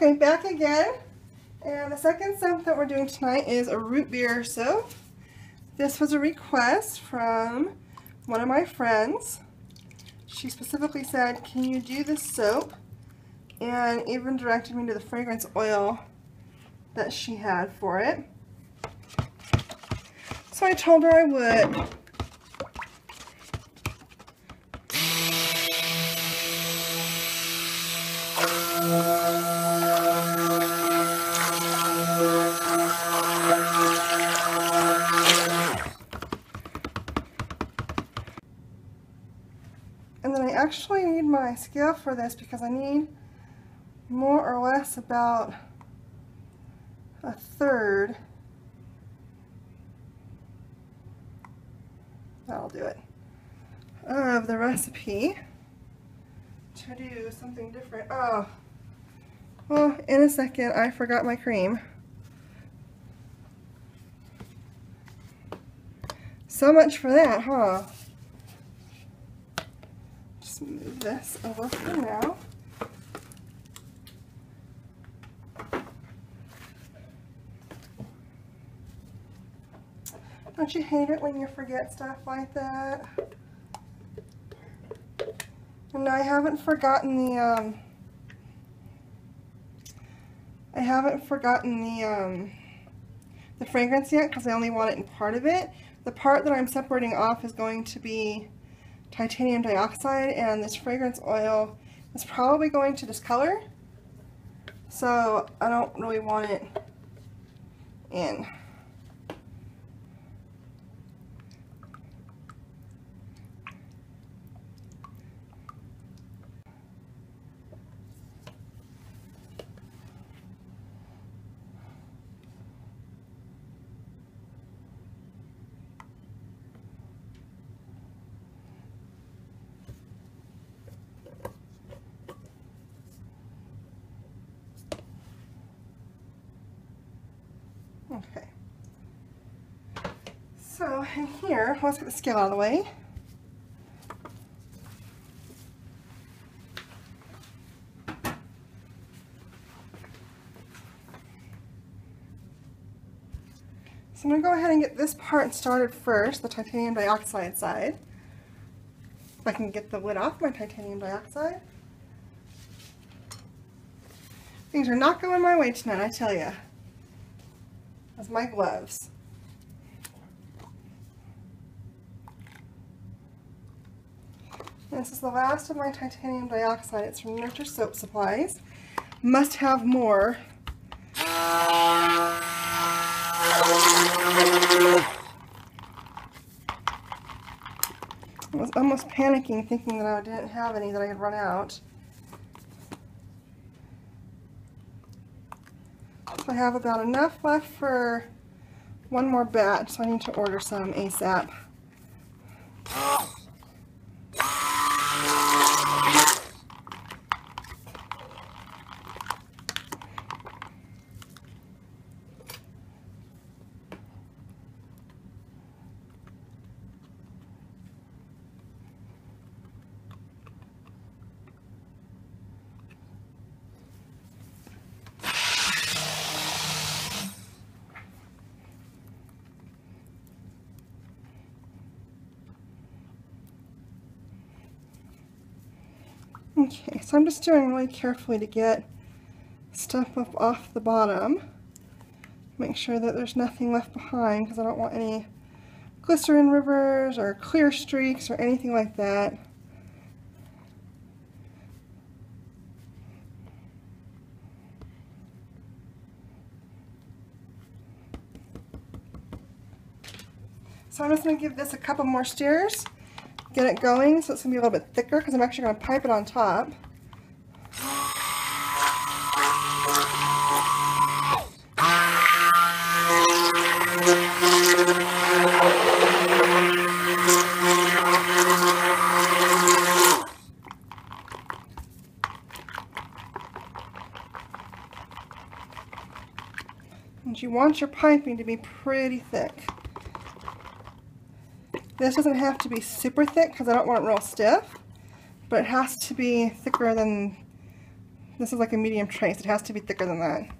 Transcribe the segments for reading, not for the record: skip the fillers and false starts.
Okay, back again. And the second soap that we're doing tonight is a root beer soap. This was a request from one of my friends. She specifically said, can you do this soap? And even directed me to the fragrance oil that she had for it. So I told her I would. And then I actually need my scale for this because I need more or less about a third. That'll do it. Of the recipe to do something different. Oh, well, in a second, I forgot my cream. So much for that, huh? Just move this over for now. Don't you hate it when you forget stuff like that? And I haven't forgotten the fragrance yet because I only want it in part of it. The part that I'm separating off is going to be titanium dioxide, and this fragrance oil is probably going to discolor, so I don't really want it in. Okay, so in here, let's get the scale out of the way. So I'm going to go ahead and get this part started first, the titanium dioxide side. If I can get the lid off my titanium dioxide. Things are not going my way tonight, I tell you. That's my gloves. And this is the last of my titanium dioxide. It's from Nurture Soap Supplies. Must have more. I was almost panicking thinking that I didn't have any, that I had run out. So I have about enough left for one more batch, so I need to order some ASAP. Okay, so I'm just doing really carefully to get stuff up off the bottom. Make sure that there's nothing left behind because I don't want any glycerin rivers or clear streaks or anything like that. So I'm just going to give this a couple more stirrs. Get it going so it's going to be a little bit thicker because I'm actually going to pipe it on top. And you want your piping to be pretty thick. This doesn't have to be super thick because I don't want it real stiff, but it has to be thicker than This is like a medium trace. It has to be thicker than that.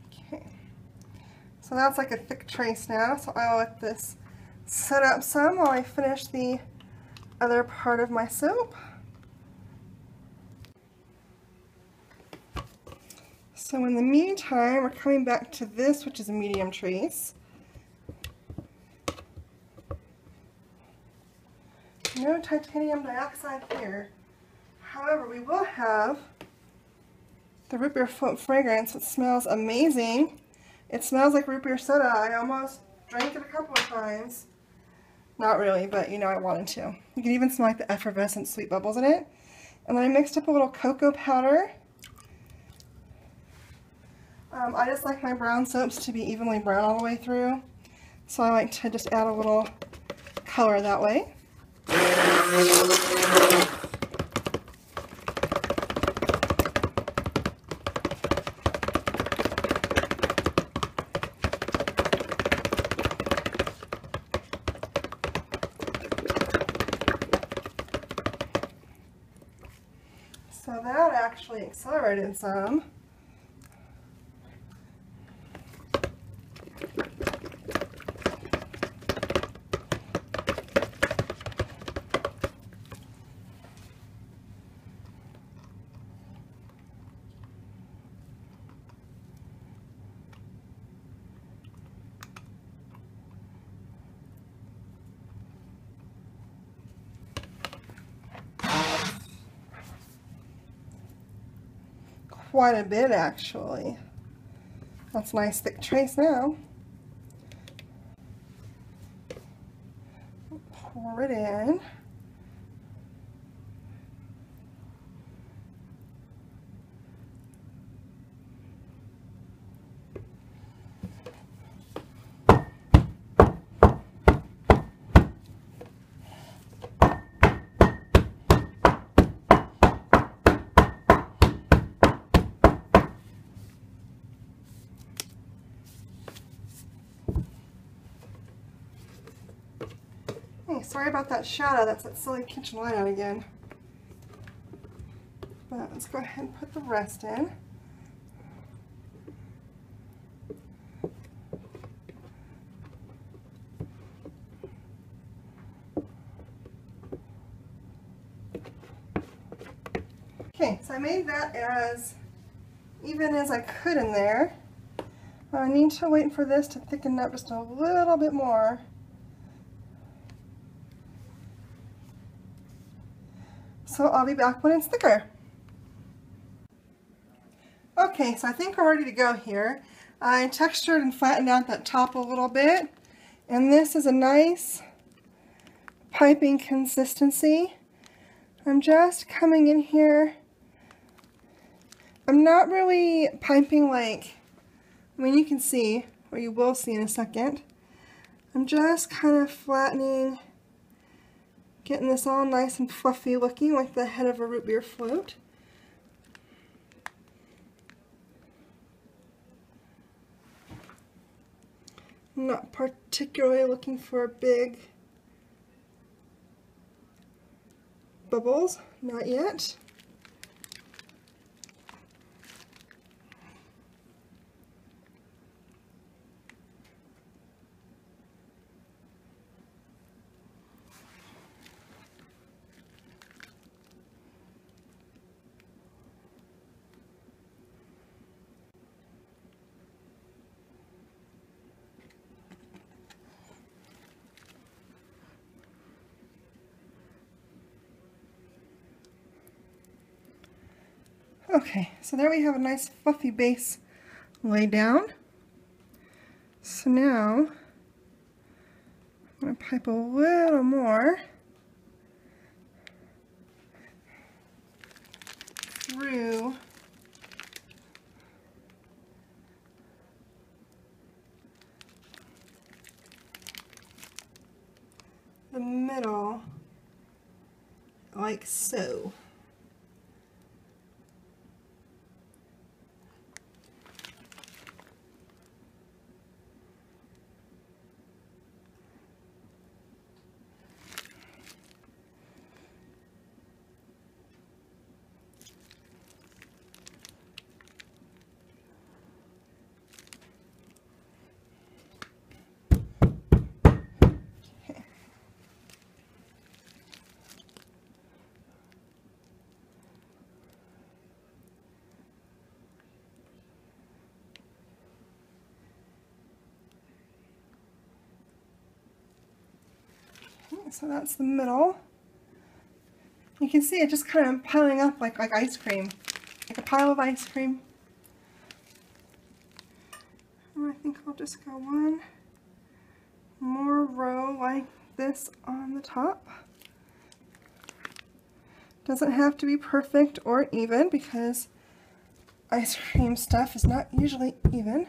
Okay, so that's like a thick trace now, so I'll let this set up some while I finish the other part of my soap. So in the meantime, we're coming back to this, which is a medium trace. No titanium dioxide here. However, we will have the root beer float fragrance. It smells amazing. It smells like root beer soda. I almost drank it a couple of times. Not really, but you know I wanted to. You can even smell like the effervescent sweet bubbles in it. And then I mixed up a little cocoa powder. I just like my brown soaps to be evenly brown all the way through. So I like to just add a little color that way. So that actually accelerated some. Quite a bit actually. That's a nice thick trace now. Pour it in. Sorry about that shadow, that's that silly kitchen light out again. But let's go ahead and put the rest in. Okay, so I made that as even as I could in there. I need to wait for this to thicken up just a little bit more. So I'll be back when it's thicker. Okay, so I think we're ready to go here. I textured and flattened out that top a little bit, and this is a nice piping consistency. I'm just coming in here. I'm not really piping like, I mean you can see, or you will see in a second. I'm just kind of flattening, getting this all nice and fluffy looking like the head of a root beer float. I'm not particularly looking for big bubbles, not yet. Okay, so there we have a nice fluffy base laid down. So now I'm going to pipe a little more through the middle like so. So that's the middle. You can see it just kind of piling up like ice cream, like a pile of ice cream. And I think I'll just go one more row like this on the top. Doesn't have to be perfect or even because ice cream stuff is not usually even.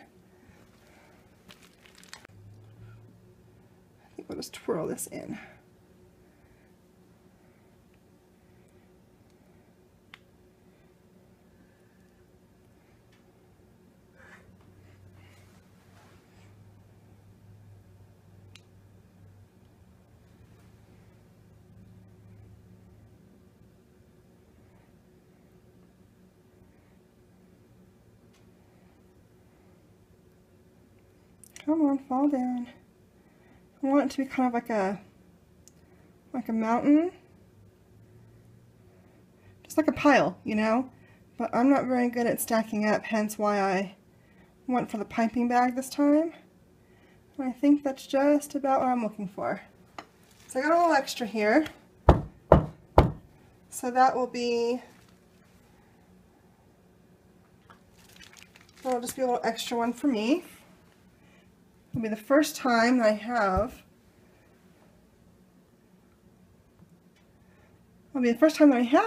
I think we'll just twirl this in. Come on, fall down. I want it to be kind of like a mountain. Just like a pile, you know? But I'm not very good at stacking up, hence why I went for the piping bag this time. And I think that's just about what I'm looking for. So I got a little extra here. So that will just be a little extra one for me. It'll be the first time that I have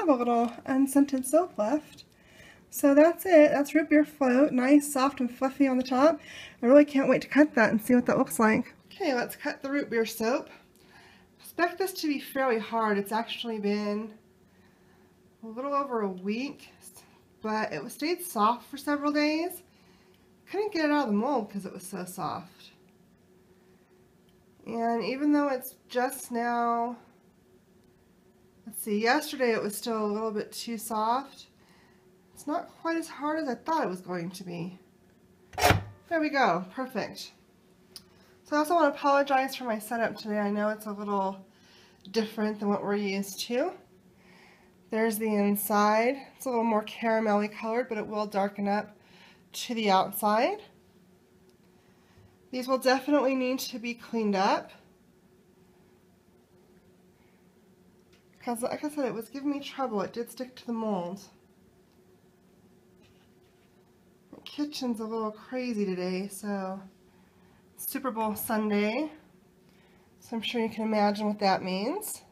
a little unscented soap left. So that's it. That's root beer float. Nice, soft, and fluffy on the top. I really can't wait to cut that and see what that looks like. Okay, let's cut the root beer soap. I expect this to be fairly hard. It's actually been a little over a week, but it stayed soft for several days. Couldn't get it out of the mold because it was so soft. And even though it's just now, let's see, yesterday it was still a little bit too soft. It's not quite as hard as I thought it was going to be. There we go, perfect. So I also want to apologize for my setup today. I know it's a little different than what we're used to. There's the inside. It's a little more caramelly colored, but it will darken up to the outside. These will definitely need to be cleaned up. Because like I said, it was giving me trouble. It did stick to the mold. The kitchen's a little crazy today, so Super Bowl Sunday. So I'm sure you can imagine what that means.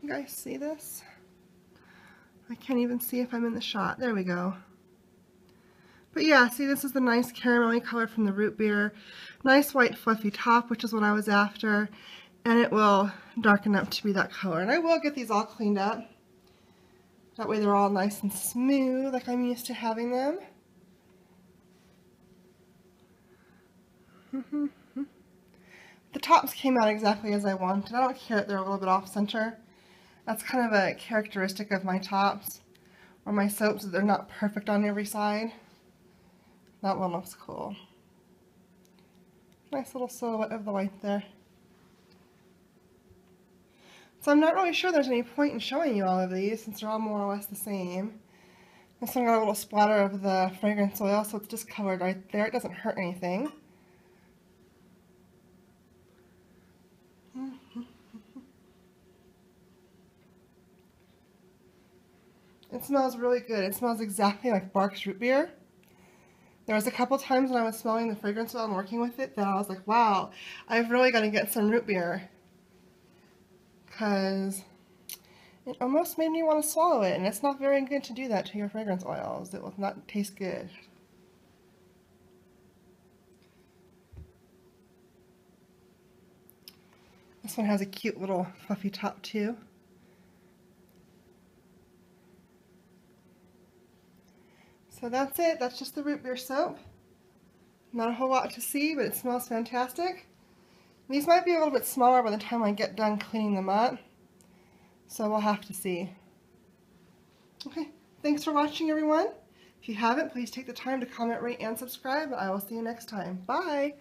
You guys see this? I can't even see if I'm in the shot. There we go. But yeah, see, this is the nice caramelly color from the root beer. Nice white fluffy top, which is what I was after. And it will darken up to be that color. And I will get these all cleaned up. That way they're all nice and smooth, like I'm used to having them. The tops came out exactly as I wanted. I don't care that they're a little bit off center. That's kind of a characteristic of my tops or my soaps, that they're not perfect on every side. That one looks cool. Nice little silhouette of the white there. So I'm not really sure there's any point in showing you all of these since they're all more or less the same. This one got a little splatter of the fragrance oil, so it's just covered right there. It doesn't hurt anything. It smells really good. It smells exactly like Barq's root beer. There was a couple times when I was smelling the fragrance oil and working with it that I was like, wow, I've really got to get some root beer. Because it almost made me want to swallow it, and it's not very good to do that to your fragrance oils. It will not taste good. This one has a cute little fluffy top too. So that's it. That's just the root beer soap. Not a whole lot to see, but it smells fantastic. These might be a little bit smaller by the time I get done cleaning them up. So we'll have to see. Okay, thanks for watching, everyone. If you haven't, please take the time to comment, rate, and subscribe. I will see you next time. Bye!